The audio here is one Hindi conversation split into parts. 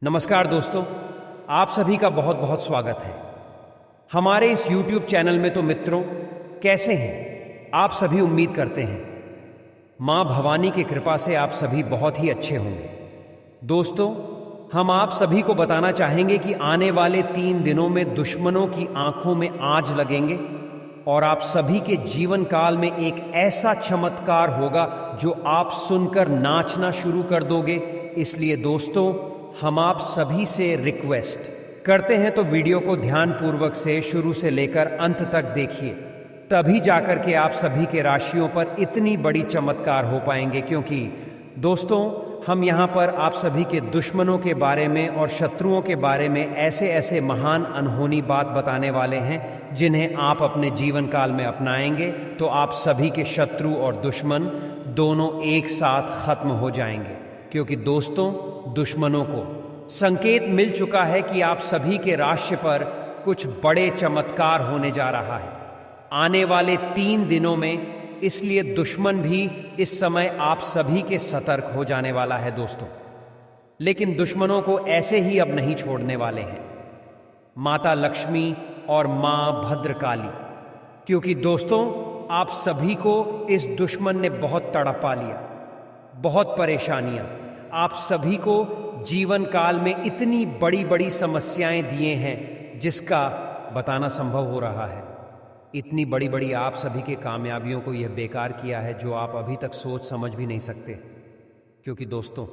नमस्कार दोस्तों, आप सभी का बहुत बहुत स्वागत है हमारे इस YouTube चैनल में। तो मित्रों, कैसे हैं आप सभी? उम्मीद करते हैं मां भवानी की कृपा से आप सभी बहुत ही अच्छे होंगे। दोस्तों, हम आप सभी को बताना चाहेंगे कि आने वाले 3 दिनों में दुश्मनों की आंखों में आंच लगेंगे और आप सभी के जीवन काल में एक ऐसा चमत्कार होगा जो आप सुनकर नाचना शुरू कर दोगे। इसलिए दोस्तों, हम आप सभी से रिक्वेस्ट करते हैं तो वीडियो को ध्यानपूर्वक से शुरू से लेकर अंत तक देखिए, तभी जाकर के आप सभी के राशियों पर इतनी बड़ी चमत्कार हो पाएंगे। क्योंकि दोस्तों, हम यहाँ पर आप सभी के दुश्मनों के बारे में और शत्रुओं के बारे में ऐसे ऐसे महान अनहोनी बात बताने वाले हैं जिन्हें आप अपने जीवन काल में अपनाएंगे तो आप सभी के शत्रु और दुश्मन दोनों एक साथ खत्म हो जाएंगे। क्योंकि दोस्तों, दुश्मनों को संकेत मिल चुका है कि आप सभी के राशि पर कुछ बड़े चमत्कार होने जा रहा है आने वाले 3 दिनों में। इसलिए दुश्मन भी इस समय आप सभी के सतर्क हो जाने वाला है दोस्तों। लेकिन दुश्मनों को ऐसे ही अब नहीं छोड़ने वाले हैं माता लक्ष्मी और मां भद्रकाली। क्योंकि दोस्तों, आप सभी को इस दुश्मन ने बहुत तड़पा लिया, बहुत परेशानियां, आप सभी को जीवन काल में इतनी बड़ी बड़ी समस्याएं दिए हैं जिसका बताना संभव हो रहा है। इतनी बड़ी बड़ी आप सभी के कामयाबियों को यह बेकार किया है जो आप अभी तक सोच समझ भी नहीं सकते। क्योंकि दोस्तों,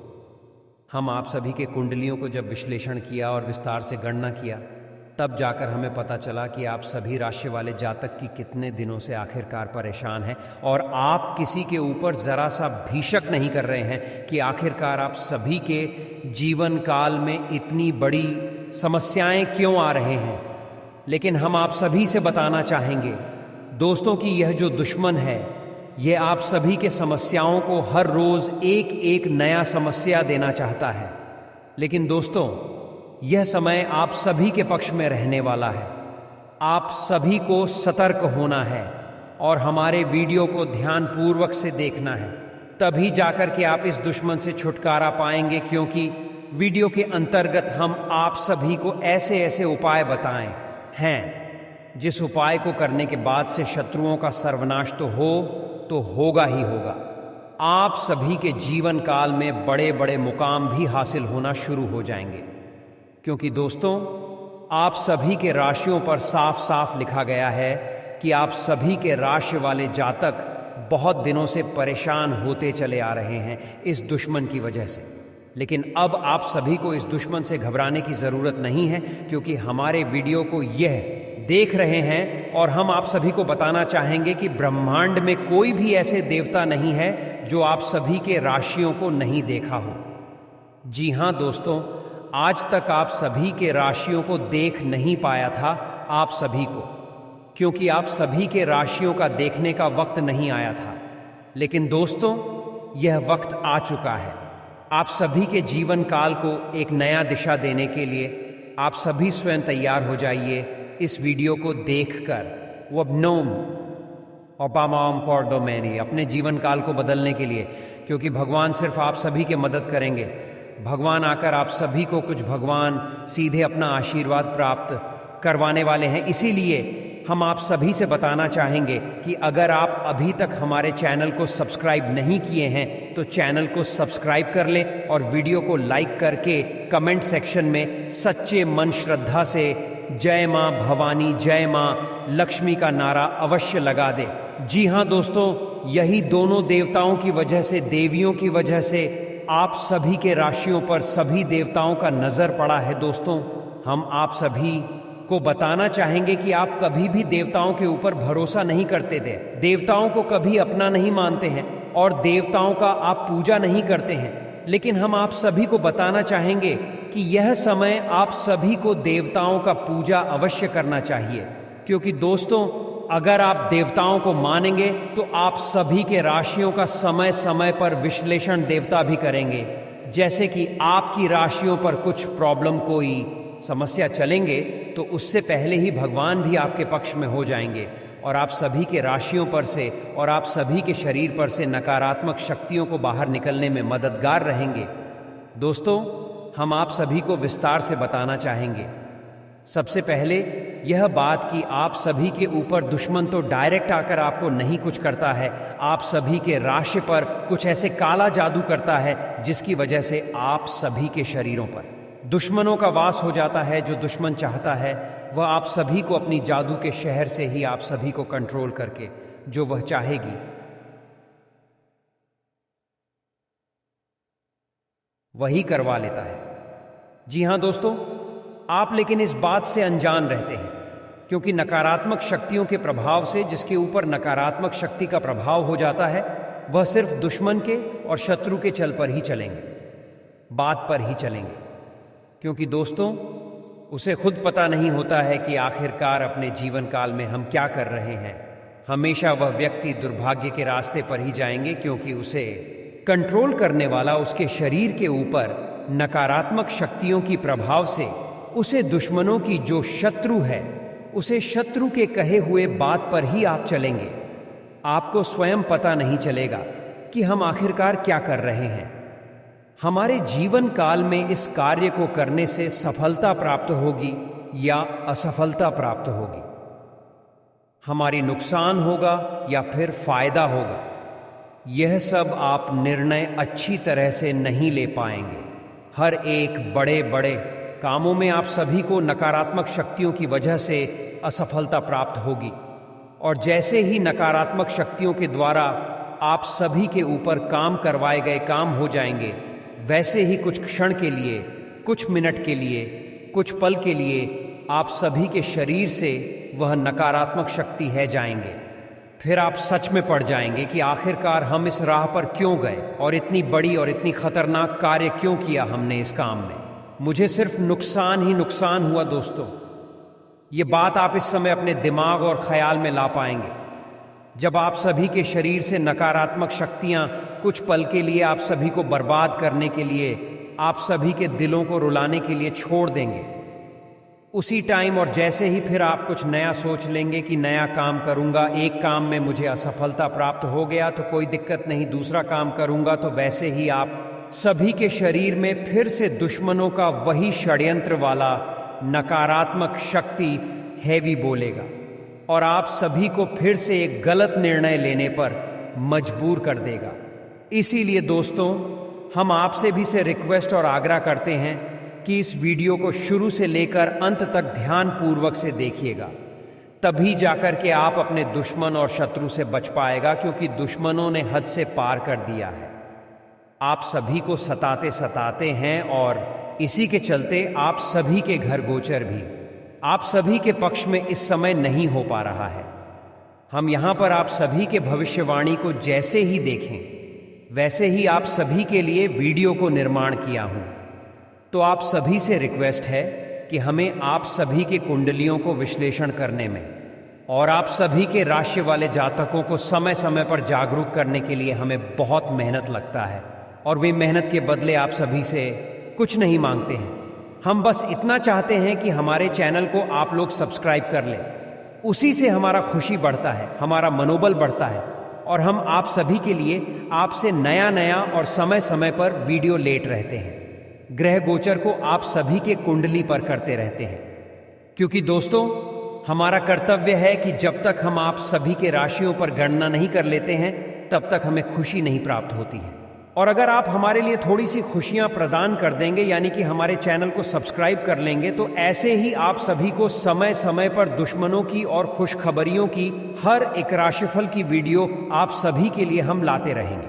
हम आप सभी के कुंडलियों को जब विश्लेषण किया और विस्तार से गणना किया, तब जाकर हमें पता चला कि आप सभी राशि वाले जातक की कितने दिनों से आखिरकार परेशान हैं और आप किसी के ऊपर जरा सा भीषक नहीं कर रहे हैं कि आखिरकार आप सभी के जीवन काल में इतनी बड़ी समस्याएं क्यों आ रहे हैं। लेकिन हम आप सभी से बताना चाहेंगे दोस्तों कि यह जो दुश्मन है, यह आप सभी के समस्याओं को हर रोज एक एक नया समस्या देना चाहता है। लेकिन दोस्तों, यह समय आप सभी के पक्ष में रहने वाला है। आप सभी को सतर्क होना है और हमारे वीडियो को ध्यानपूर्वक से देखना है, तभी जाकर के आप इस दुश्मन से छुटकारा पाएंगे। क्योंकि वीडियो के अंतर्गत हम आप सभी को ऐसे ऐसे उपाय बताए हैं जिस उपाय को करने के बाद से शत्रुओं का सर्वनाश तो होगा ही होगा। आप सभी के जीवन काल में बड़े बड़े मुकाम भी हासिल होना शुरू हो जाएंगे। क्योंकि दोस्तों, आप सभी के राशियों पर साफ साफ लिखा गया है कि आप सभी के राशि वाले जातक बहुत दिनों से परेशान होते चले आ रहे हैं इस दुश्मन की वजह से। लेकिन अब आप सभी को इस दुश्मन से घबराने की ज़रूरत नहीं है, क्योंकि हमारे वीडियो को यह देख रहे हैं और हम आप सभी को बताना चाहेंगे कि ब्रह्मांड में कोई भी ऐसे देवता नहीं है जो आप सभी के राशियों को नहीं देखा हो। जी हाँ दोस्तों, आज तक आप सभी के राशियों को देख नहीं पाया था आप सभी को, क्योंकि आप सभी के राशियों का देखने का वक्त नहीं आया था। लेकिन दोस्तों, यह वक्त आ चुका है। आप सभी के जीवन काल को एक नया दिशा देने के लिए आप सभी स्वयं तैयार हो जाइए इस वीडियो को देखकर वबनोम और बामाम कॉर्डोमेनी अपने जीवन काल को बदलने के लिए। क्योंकि भगवान सिर्फ आप सभी के मदद करेंगे। भगवान आकर आप सभी को भगवान सीधे अपना आशीर्वाद प्राप्त करवाने वाले हैं। इसीलिए हम आप सभी से बताना चाहेंगे कि अगर आप अभी तक हमारे चैनल को सब्सक्राइब नहीं किए हैं तो चैनल को सब्सक्राइब कर लें और वीडियो को लाइक करके कमेंट सेक्शन में सच्चे मन श्रद्धा से जय मां भवानी, जय मां लक्ष्मी का नारा अवश्य लगा दे। जी हाँ दोस्तों, यही दोनों देवताओं की वजह से, देवियों की वजह से आप सभी के राशियों पर सभी देवताओं का नजर पड़ा है। दोस्तों, हम आप सभी को बताना चाहेंगे कि आप कभी भी देवताओं के ऊपर भरोसा नहीं करते थे, देवताओं को कभी अपना नहीं मानते हैं और देवताओं का आप पूजा नहीं करते हैं। लेकिन हम आप सभी को बताना चाहेंगे कि यह समय आप सभी को देवताओं का पूजा अवश्य करना चाहिए। क्योंकि दोस्तों, अगर आप देवताओं को मानेंगे तो आप सभी के राशियों का समय समय पर विश्लेषण देवता भी करेंगे। जैसे कि आपकी राशियों पर कुछ प्रॉब्लम, कोई समस्या चलेंगे तो उससे पहले ही भगवान भी आपके पक्ष में हो जाएंगे और आप सभी के राशियों पर से और आप सभी के शरीर पर से नकारात्मक शक्तियों को बाहर निकलने में मददगार रहेंगे। दोस्तों, हम आप सभी को विस्तार से बताना चाहेंगे। सबसे पहले यह बात कि आप सभी के ऊपर दुश्मन तो डायरेक्ट आकर आपको नहीं कुछ करता है, आप सभी के राशि पर कुछ ऐसे काला जादू करता है जिसकी वजह से आप सभी के शरीरों पर दुश्मनों का वास हो जाता है। जो दुश्मन चाहता है वह आप सभी को अपनी जादू के शहर से ही आप सभी को कंट्रोल करके जो वह चाहेगी वही करवा लेता है। जी हाँ दोस्तों, आप लेकिन इस बात से अनजान रहते हैं, क्योंकि नकारात्मक शक्तियों के प्रभाव से जिसके ऊपर नकारात्मक शक्ति का प्रभाव हो जाता है वह सिर्फ दुश्मन के और शत्रु के चल पर ही चलेंगे, बात पर ही चलेंगे। क्योंकि दोस्तों, उसे खुद पता नहीं होता है कि आखिरकार अपने जीवन काल में हम क्या कर रहे हैं। हमेशा वह व्यक्ति दुर्भाग्य के रास्ते पर ही जाएंगे, क्योंकि उसे कंट्रोल करने वाला उसके शरीर के ऊपर नकारात्मक शक्तियों की प्रभाव से उसे दुश्मनों की जो शत्रु है उसे शत्रु के कहे हुए बात पर ही आप चलेंगे। आपको स्वयं पता नहीं चलेगा कि हम आखिरकार क्या कर रहे हैं। हमारे जीवन काल में इस कार्य को करने से सफलता प्राप्त होगी या असफलता प्राप्त होगी, हमारी नुकसान होगा या फिर फायदा होगा, यह सब आप निर्णय अच्छी तरह से नहीं ले पाएंगे। हर एक बड़े बड़े कामों में आप सभी को नकारात्मक शक्तियों की वजह से असफलता प्राप्त होगी, और जैसे ही नकारात्मक शक्तियों के द्वारा आप सभी के ऊपर काम करवाए गए काम हो जाएंगे, वैसे ही कुछ क्षण के लिए, कुछ मिनट के लिए, कुछ पल के लिए आप सभी के शरीर से वह नकारात्मक शक्ति है जाएंगे। फिर आप सच में पड़ जाएंगे कि आखिरकार हम इस राह पर क्यों गए और इतनी बड़ी और इतनी खतरनाक कार्य क्यों किया हमने इस काम में। मुझे सिर्फ नुकसान ही नुकसान हुआ। दोस्तों, ये बात आप इस समय अपने दिमाग और ख्याल में ला पाएंगे जब आप सभी के शरीर से नकारात्मक शक्तियां कुछ पल के लिए आप सभी को बर्बाद करने के लिए, आप सभी के दिलों को रुलाने के लिए छोड़ देंगे। उसी टाइम और जैसे ही फिर आप कुछ नया सोच लेंगे कि नया काम करूंगा, एक काम में मुझे असफलता प्राप्त हो गया तो कोई दिक्कत नहीं, दूसरा काम करूंगा, तो वैसे ही आप सभी के शरीर में फिर से दुश्मनों का वही षड्यंत्र वाला नकारात्मक शक्ति हैवी बोलेगा और आप सभी को फिर से एक गलत निर्णय लेने पर मजबूर कर देगा। इसीलिए दोस्तों, हम आपसे भी से रिक्वेस्ट और आग्रह करते हैं कि इस वीडियो को शुरू से लेकर अंत तक ध्यान पूर्वक से देखिएगा, तभी जाकर के आप अपने दुश्मन और शत्रु से बच पाएगा, क्योंकि दुश्मनों ने हद से पार कर दिया है। आप सभी को सताते सताते हैं और इसी के चलते आप सभी के घर गोचर भी आप सभी के पक्ष में इस समय नहीं हो पा रहा है। हम यहाँ पर आप सभी के भविष्यवाणी को जैसे ही देखें वैसे ही आप सभी के लिए वीडियो को निर्माण किया हूँ। तो आप सभी से रिक्वेस्ट है कि हमें आप सभी के कुंडलियों को विश्लेषण करने में और आप सभी के राशि वाले जातकों को समय समय पर जागरूक करने के लिए हमें बहुत मेहनत लगता है, और वे मेहनत के बदले आप सभी से कुछ नहीं मांगते हैं। हम बस इतना चाहते हैं कि हमारे चैनल को आप लोग सब्सक्राइब कर लें, उसी से हमारा खुशी बढ़ता है, हमारा मनोबल बढ़ता है, और हम आप सभी के लिए आपसे नया नया और समय समय पर वीडियो लेट रहते हैं। ग्रह गोचर को आप सभी के कुंडली पर करते रहते हैं, क्योंकि दोस्तों, हमारा कर्तव्य है कि जब तक हम आप सभी के राशियों पर गणना नहीं कर लेते हैं तब तक हमें खुशी नहीं प्राप्त होती है। और अगर आप हमारे लिए थोड़ी सी खुशियां प्रदान कर देंगे, यानी कि हमारे चैनल को सब्सक्राइब कर लेंगे, तो ऐसे ही आप सभी को समय समय पर दुश्मनों की और खुशखबरियों की हर एक राशिफल की वीडियो आप सभी के लिए हम लाते रहेंगे।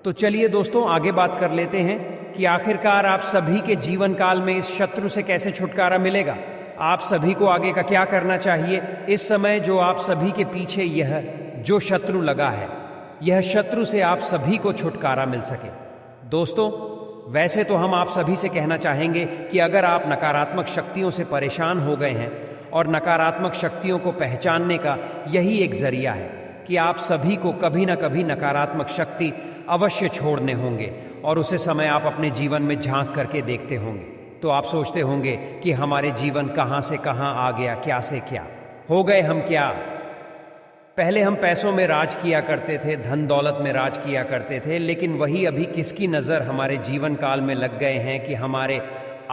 तो चलिए दोस्तों, आगे बात कर लेते हैं कि आखिरकार आप सभी के जीवन काल में इस शत्रु से कैसे छुटकारा मिलेगा। आप सभी को आगे का क्या करना चाहिए इस समय जो आप सभी के पीछे यह जो शत्रु लगा है, यह शत्रु से आप सभी को छुटकारा मिल सके। दोस्तों, वैसे तो हम आप सभी से कहना चाहेंगे कि अगर आप नकारात्मक शक्तियों से परेशान हो गए हैं, और नकारात्मक शक्तियों को पहचानने का यही एक जरिया है कि आप सभी को कभी ना कभी नकारात्मक शक्ति अवश्य छोड़ने होंगे, और उसे समय आप अपने जीवन में झांक करके देखते होंगे तो आप सोचते होंगे कि हमारे जीवन कहाँ से कहाँ आ गया, क्या से क्या हो गए हम क्या। पहले हम पैसों में राज किया करते थे, धन दौलत में राज किया करते थे, लेकिन वही अभी किसकी नज़र हमारे जीवन काल में लग गए हैं कि हमारे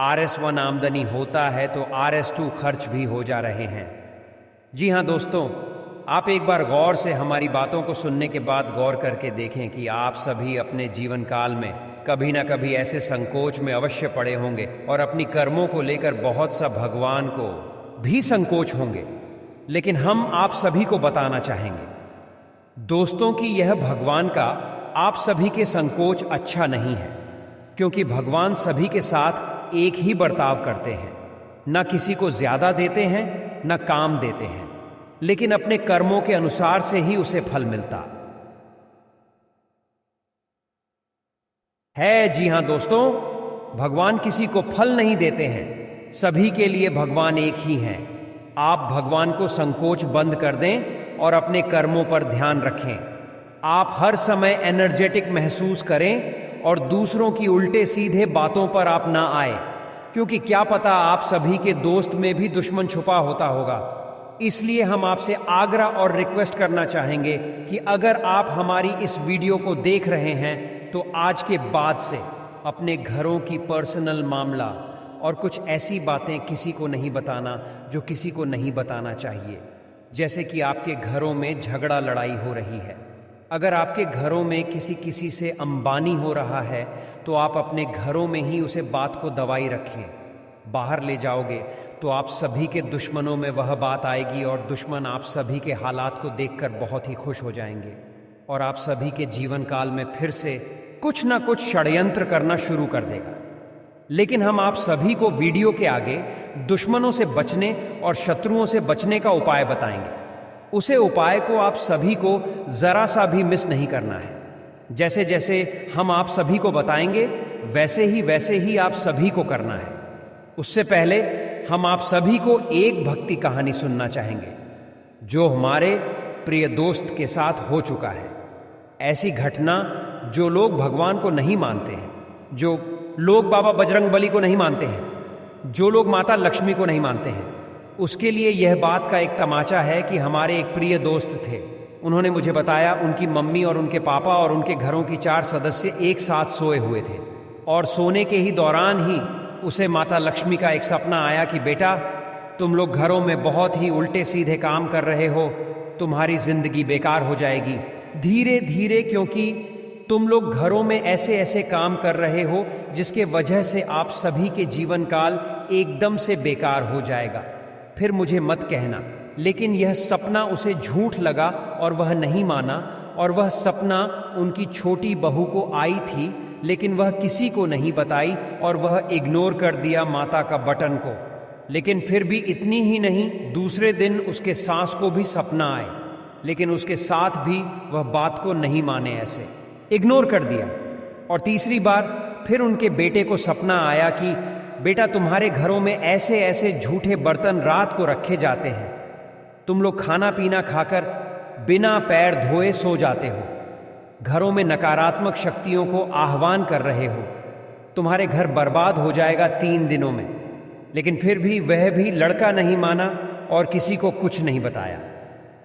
RS1 आमदनी होता है तो RS2 खर्च भी हो जा रहे हैं। जी हाँ दोस्तों, आप एक बार गौर से हमारी बातों को सुनने के बाद गौर करके देखें कि आप सभी अपने जीवन काल में कभी ना कभी ऐसे संकोच में अवश्य पड़े होंगे और अपनी कर्मों को लेकर बहुत सा भगवान को भी संकोच होंगे। लेकिन हम आप सभी को बताना चाहेंगे दोस्तों कि यह भगवान का आप सभी के संकोच अच्छा नहीं है, क्योंकि भगवान सभी के साथ एक ही बर्ताव करते हैं, ना किसी को ज्यादा देते हैं ना काम देते हैं, लेकिन अपने कर्मों के अनुसार से ही उसे फल मिलता है। जी हां दोस्तों, भगवान किसी को फल नहीं देते हैं, सभी के लिए भगवान एक ही हैं। आप भगवान को संकोच बंद कर दें और अपने कर्मों पर ध्यान रखें। आप हर समय एनर्जेटिक महसूस करें और दूसरों की उल्टे सीधे बातों पर आप ना आए, क्योंकि क्या पता आप सभी के दोस्त में भी दुश्मन छुपा होता होगा। इसलिए हम आपसे आग्रह और रिक्वेस्ट करना चाहेंगे कि अगर आप हमारी इस वीडियो को देख रहे हैं तो आज के बाद से अपने घरों की पर्सनल मामला और कुछ ऐसी बातें किसी को नहीं बताना जो किसी को नहीं बताना चाहिए। जैसे कि आपके घरों में झगड़ा लड़ाई हो रही है, अगर आपके घरों में किसी से अंबानी हो रहा है तो आप अपने घरों में ही उसे बात को दबाई रखें। बाहर ले जाओगे तो आप सभी के दुश्मनों में वह बात आएगी और दुश्मन आप सभी के हालात को देखकर बहुत ही खुश हो जाएंगे और आप सभी के जीवन काल में फिर से कुछ ना कुछ षड्यंत्र करना शुरू कर देगा। लेकिन हम आप सभी को वीडियो के आगे दुश्मनों से बचने और शत्रुओं से बचने का उपाय बताएंगे। उसे उपाय को आप सभी को जरा सा भी मिस नहीं करना है। जैसे जैसे हम आप सभी को बताएंगे वैसे ही आप सभी को करना है। उससे पहले हम आप सभी को एक भक्ति कहानी सुनना चाहेंगे जो हमारे प्रिय दोस्त के साथ हो चुका है। ऐसी घटना जो लोग भगवान को नहीं मानते हैं, जो लोग बाबा बजरंगबली को नहीं मानते हैं, जो लोग माता लक्ष्मी को नहीं मानते हैं, उसके लिए यह बात का एक तमाचा है कि हमारे एक प्रिय दोस्त थे। उन्होंने मुझे बताया उनकी मम्मी और उनके पापा और उनके घरों की 4 सदस्य एक साथ सोए हुए थे और सोने के ही दौरान ही उसे माता लक्ष्मी का एक सपना आया कि बेटा, तुम लोग घरों में बहुत ही उल्टे सीधे काम कर रहे हो, तुम्हारी जिंदगी बेकार हो जाएगी धीरे धीरे, क्योंकि तुम लोग घरों में ऐसे ऐसे काम कर रहे हो जिसके वजह से आप सभी के जीवन काल एकदम से बेकार हो जाएगा। फिर मुझे मत कहना, लेकिन यह सपना उसे झूठ लगा और वह नहीं माना और वह सपना उनकी छोटी बहू को आई थी, लेकिन वह किसी को नहीं बताई और वह इग्नोर कर दिया माता का बटन को। लेकिन फिर भी इतनी ही नहीं, दूसरे दिन उसके सास को भी सपना आए, लेकिन उसके साथ भी वह बात को नहीं माने, ऐसे इग्नोर कर दिया। और तीसरी बार फिर उनके बेटे को सपना आया कि बेटा, तुम्हारे घरों में ऐसे ऐसे झूठे बर्तन रात को रखे जाते हैं, तुम लोग खाना पीना खाकर बिना पैर धोए सो जाते हो, घरों में नकारात्मक शक्तियों को आह्वान कर रहे हो, तुम्हारे घर बर्बाद हो जाएगा 3 दिनों में। लेकिन फिर भी वह भी लड़का नहीं माना और किसी को कुछ नहीं बताया।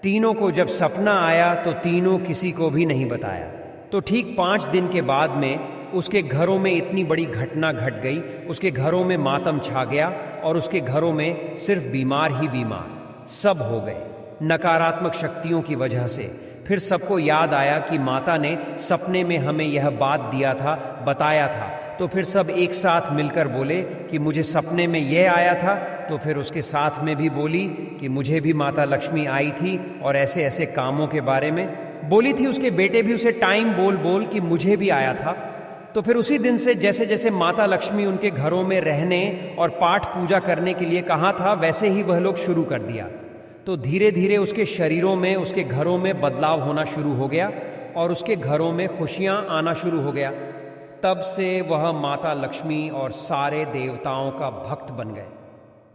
तीनों को जब सपना आया तो तीनों किसी को भी नहीं बताया। तो ठीक 5 दिन के बाद में उसके घरों में इतनी बड़ी घटना घट गई, उसके घरों में मातम छा गया और उसके घरों में सिर्फ बीमार ही बीमार सब हो गए नकारात्मक शक्तियों की वजह से। फिर सबको याद आया कि माता ने सपने में हमें यह बात दिया था, बताया था। तो फिर सब एक साथ मिलकर बोले कि मुझे सपने में यह आया था। तो फिर उसके साथ में भी बोली कि मुझे भी माता लक्ष्मी आई थी और ऐसे ऐसे कामों के बारे में बोली थी। उसके बेटे भी उसे टाइम बोल बोल कि मुझे भी आया था। तो फिर उसी दिन से जैसे जैसे माता लक्ष्मी उनके घरों में रहने और पाठ पूजा करने के लिए कहा था, वैसे ही वह लोग शुरू कर दिया। तो धीरे धीरे उसके शरीरों में, उसके घरों में बदलाव होना शुरू हो गया और उसके घरों में खुशियां आना शुरू हो गया। तब से वह माता लक्ष्मी और सारे देवताओं का भक्त बन गए।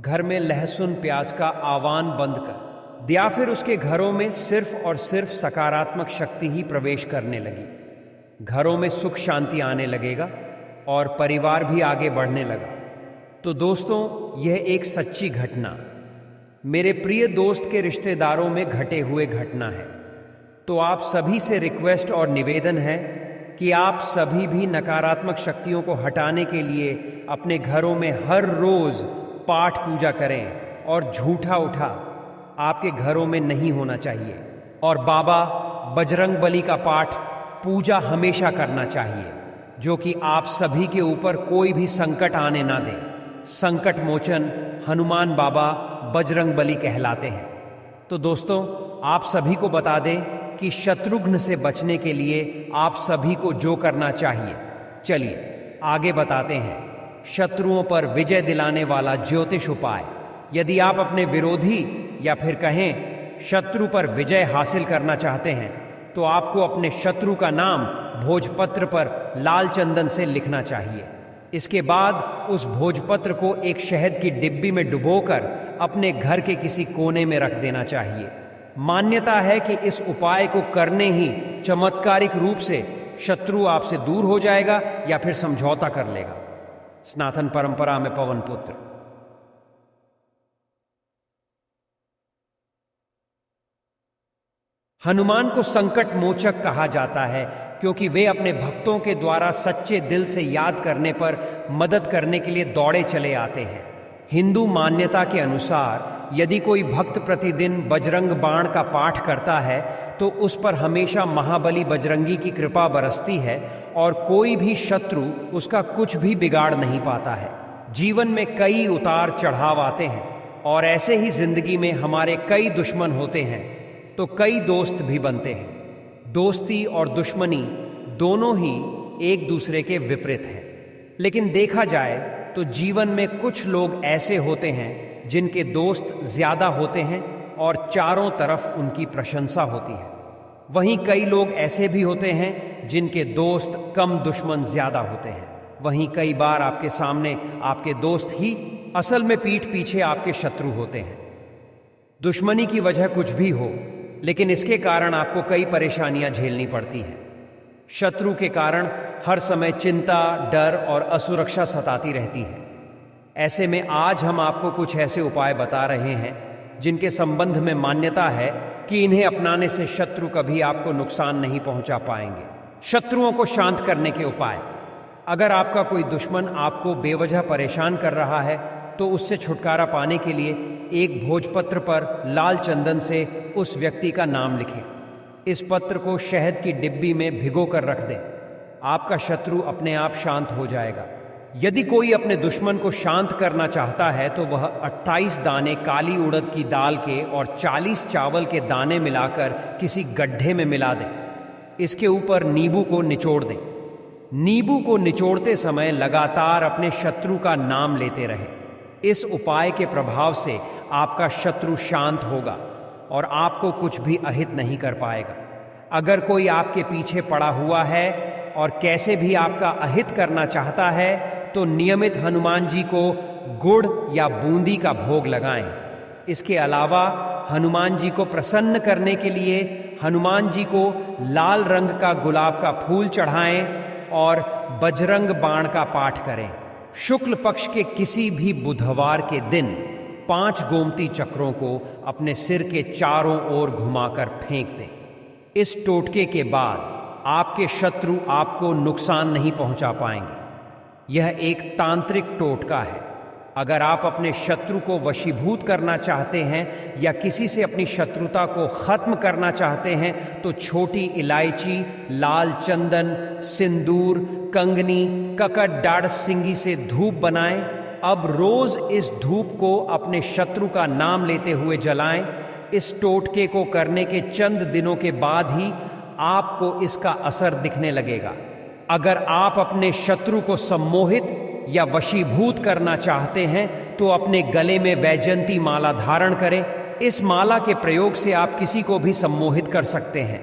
घर में लहसुन प्याज का आह्वान बंद कर दिया। फिर उसके घरों में सिर्फ और सिर्फ सकारात्मक शक्ति ही प्रवेश करने लगी। घरों में सुख शांति आने लगेगा और परिवार भी आगे बढ़ने लगा। तो दोस्तों, यह एक सच्ची घटना मेरे प्रिय दोस्त के रिश्तेदारों में घटे हुए घटना है। तो आप सभी से रिक्वेस्ट और निवेदन है कि आप सभी भी नकारात्मक शक्तियों को हटाने के लिए अपने घरों में हर रोज पाठ पूजा करें और झूठा उठा आपके घरों में नहीं होना चाहिए। और बाबा बजरंग बली का पाठ पूजा हमेशा करना चाहिए, जो कि आप सभी के ऊपर कोई भी संकट आने ना दे। संकट मोचन हनुमान बाबा बजरंग बली कहलाते हैं। तो दोस्तों, आप सभी को बता दें कि शत्रुघ्न से बचने के लिए आप सभी को जो करना चाहिए। चलिए आगे बताते हैं शत्रुओं पर विजय दिलाने वाला ज्योतिष उपाय। यदि आप अपने विरोधी या फिर कहें शत्रु पर विजय हासिल करना चाहते हैं तो आपको अपने शत्रु का नाम भोजपत्र पर लाल चंदन से लिखना चाहिए। इसके बाद उस भोजपत्र को एक शहद की डिब्बी में डुबोकर अपने घर के किसी कोने में रख देना चाहिए। मान्यता है कि इस उपाय को करने ही चमत्कारिक रूप से शत्रु आपसे दूर हो जाएगा या फिर समझौता कर लेगा। सनातन परंपरा में पवन पुत्र। हनुमान को संकट मोचक कहा जाता है क्योंकि वे अपने भक्तों के द्वारा सच्चे दिल से याद करने पर मदद करने के लिए दौड़े चले आते हैं। हिंदू मान्यता के अनुसार यदि कोई भक्त प्रतिदिन बजरंग बाण का पाठ करता है तो उस पर हमेशा महाबली बजरंगी की कृपा बरसती है और कोई भी शत्रु उसका कुछ भी बिगाड़ नहीं पाता है। जीवन में कई उतार चढ़ाव आते हैं और ऐसे ही जिंदगी में हमारे कई दुश्मन होते हैं तो कई दोस्त भी बनते हैं। दोस्ती और दुश्मनी दोनों ही एक दूसरे के विपरीत हैं। लेकिन देखा जाए तो जीवन में कुछ लोग ऐसे होते हैं जिनके दोस्त ज्यादा होते हैं और चारों तरफ उनकी प्रशंसा होती है। वहीं कई लोग ऐसे भी होते हैं जिनके दोस्त कम, दुश्मन ज्यादा होते हैं। वहीं कई बार आपके सामने आपके दोस्त ही असल में पीठ पीछे आपके शत्रु होते हैं। दुश्मनी की वजह कुछ भी हो, लेकिन इसके कारण आपको कई परेशानियां झेलनी पड़ती हैं। शत्रु के कारण हर समय चिंता, डर और असुरक्षा सताती रहती है। ऐसे में आज हम आपको कुछ ऐसे उपाय बता रहे हैं जिनके संबंध में मान्यता है कि इन्हें अपनाने से शत्रु कभी आपको नुकसान नहीं पहुंचा पाएंगे। शत्रुओं को शांत करने के उपाय। अगर आपका कोई दुश्मन आपको बेवजह परेशान कर रहा है तो उससे छुटकारा पाने के लिए एक भोजपत्र पर लाल चंदन से उस व्यक्ति का नाम लिखें। इस पत्र को शहद की डिब्बी में भिगो कर रख दें। आपका शत्रु अपने आप शांत हो जाएगा। यदि कोई अपने दुश्मन को शांत करना चाहता है तो वह 28 दाने काली उड़द की दाल के और 40 चावल के दाने मिलाकर किसी गड्ढे में मिला दें। इसके ऊपर नींबू को निचोड़ दें। नींबू को निचोड़ते समय लगातार अपने शत्रु का नाम लेते रहें। इस उपाय के प्रभाव से आपका शत्रु शांत होगा और आपको कुछ भी अहित नहीं कर पाएगा। अगर कोई आपके पीछे पड़ा हुआ है और कैसे भी आपका अहित करना चाहता है तो नियमित हनुमान जी को गुड़ या बूंदी का भोग लगाएं। इसके अलावा हनुमान जी को प्रसन्न करने के लिए हनुमान जी को लाल रंग का गुलाब का फूल चढ़ाएं और बजरंग बाण का पाठ करें। शुक्ल पक्ष के किसी भी बुधवार के दिन 5 गोमती चक्रों को अपने सिर के चारों ओर घुमाकर फेंक दें। इस टोटके के बाद आपके शत्रु आपको नुकसान नहीं पहुंचा पाएंगे। यह एक तांत्रिक टोटका है। अगर आप अपने शत्रु को वशीभूत करना चाहते हैं या किसी से अपनी शत्रुता को खत्म करना चाहते हैं तो छोटी इलायची, लाल चंदन, सिंदूर, कंगनी, ककड़, डाढ़ सिंगी से धूप बनाएं। अब रोज इस धूप को अपने शत्रु का नाम लेते हुए जलाएं। इस टोटके को करने के चंद दिनों के बाद ही आपको इसका असर दिखने लगेगा। अगर आप अपने शत्रु को सम्मोहित या वशीभूत करना चाहते हैं तो अपने गले में वैजयंती माला धारण करें। इस माला के प्रयोग से आप किसी को भी सम्मोहित कर सकते हैं।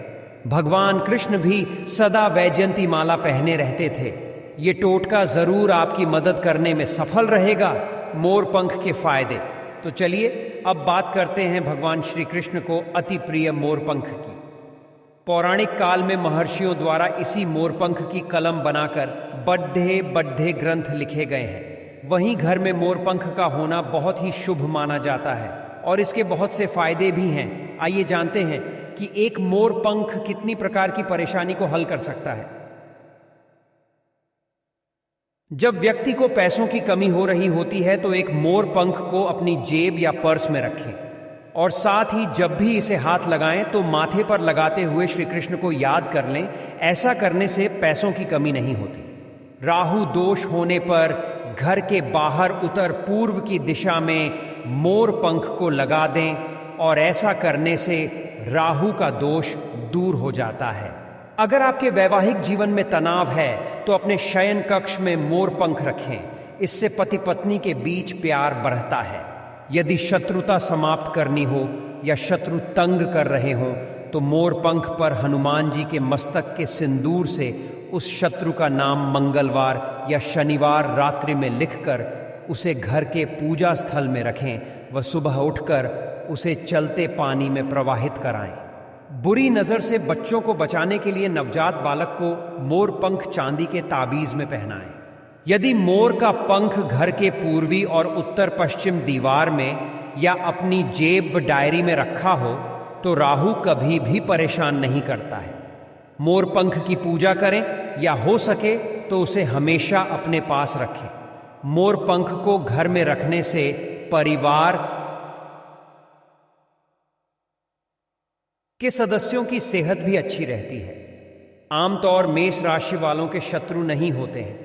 भगवान कृष्ण भी सदा वैजयंती माला पहने रहते थे। ये टोटका जरूर आपकी मदद करने में सफल रहेगा। मोरपंख के फायदे। तो चलिए अब बात करते हैं भगवान श्री कृष्ण को अति प्रिय मोरपंख की। पौराणिक काल में महर्षियों द्वारा इसी मोरपंख की कलम बनाकर बड्ढे बड्ढे ग्रंथ लिखे गए हैं। वहीं घर में मोरपंख का होना बहुत ही शुभ माना जाता है। और इसके बहुत से फायदे भी हैं। आइए जानते हैं कि एक मोर पंख कितनी प्रकार की परेशानी को हल कर सकता है। जब व्यक्ति को पैसों की कमी हो रही होती है तो एक मोर पंख को अपनी जेब या पर्स में रखें और साथ ही जब भी इसे हाथ लगाएं तो माथे पर लगाते हुए श्री कृष्ण को याद कर लें। ऐसा करने से पैसों की कमी नहीं होती। राहु दोष होने पर घर के बाहर उत्तर पूर्व की दिशा में मोर पंख को लगा दें और ऐसा करने से राहु का दोष दूर हो जाता है। अगर आपके वैवाहिक जीवन में तनाव है तो अपने शयन कक्ष में मोर पंख रखें। इससे पति पत्नी के बीच प्यार बढ़ता है। यदि शत्रुता समाप्त करनी हो या शत्रु तंग कर रहे हों तो मोर पंख पर हनुमान जी के मस्तक के सिंदूर से उस शत्रु का नाम मंगलवार या शनिवार रात्रि में लिखकर उसे घर के पूजा स्थल में रखें व सुबह उठकर उसे चलते पानी में प्रवाहित कराएं। बुरी नज़र से बच्चों को बचाने के लिए नवजात बालक को मोर पंख चांदी के ताबीज में पहनाएं। यदि मोर का पंख घर के पूर्वी और उत्तर पश्चिम दीवार में या अपनी जेब व डायरी में रखा हो तो राहु कभी भी परेशान नहीं करता है। मोर पंख की पूजा करें या हो सके तो उसे हमेशा अपने पास रखें। मोर पंख को घर में रखने से परिवार के सदस्यों की सेहत भी अच्छी रहती है। आमतौर मेष राशि वालों के शत्रु नहीं होते हैं।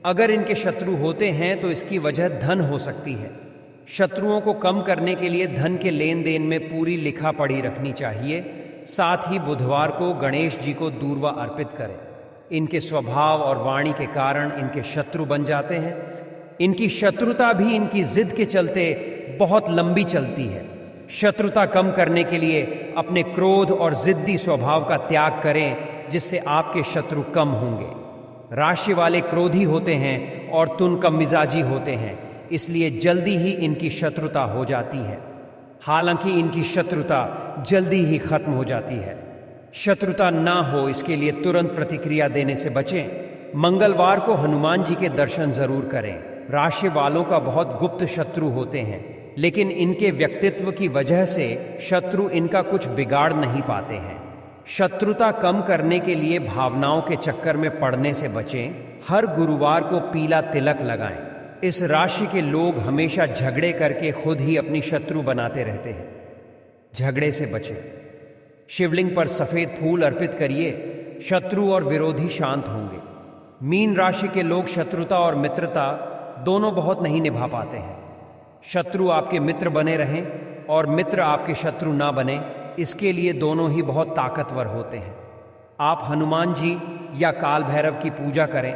अगर इनके शत्रु होते हैं तो इसकी वजह धन हो सकती है। शत्रुओं को कम करने के लिए धन के लेन देन में पूरी लिखा पढ़ी रखनी चाहिए। साथ ही बुधवार को गणेश जी को दूर्वा अर्पित करें। इनके स्वभाव और वाणी के कारण इनके शत्रु बन जाते हैं। इनकी शत्रुता भी इनकी जिद के चलते बहुत लंबी चलती है। शत्रुता कम करने के लिए अपने क्रोध और जिद्दी स्वभाव का त्याग करें, जिससे आपके शत्रु कम होंगे। राशि वाले क्रोधी होते हैं और तुनकम मिजाजी होते हैं, इसलिए जल्दी ही इनकी शत्रुता हो जाती है। हालांकि इनकी शत्रुता जल्दी ही खत्म हो जाती है। शत्रुता ना हो इसके लिए तुरंत प्रतिक्रिया देने से बचें। मंगलवार को हनुमान जी के दर्शन जरूर करें। राशि वालों का बहुत गुप्त शत्रु होते हैं, लेकिन इनके व्यक्तित्व की वजह से शत्रु इनका कुछ बिगाड़ नहीं पाते हैं। शत्रुता कम करने के लिए भावनाओं के चक्कर में पड़ने से बचें। हर गुरुवार को पीला तिलक लगाएं। इस राशि के लोग हमेशा झगड़े करके खुद ही अपनी शत्रु बनाते रहते हैं। झगड़े से बचें। शिवलिंग पर सफेद फूल अर्पित करिए। शत्रु और विरोधी शांत होंगे। मीन राशि के लोग शत्रुता और मित्रता दोनों बहुत नहीं निभा पाते हैं। शत्रु आपके मित्र बने रहें और मित्र आपके शत्रु ना बने, इसके लिए दोनों ही बहुत ताकतवर होते हैं। आप हनुमान जी या काल भैरव की पूजा करें।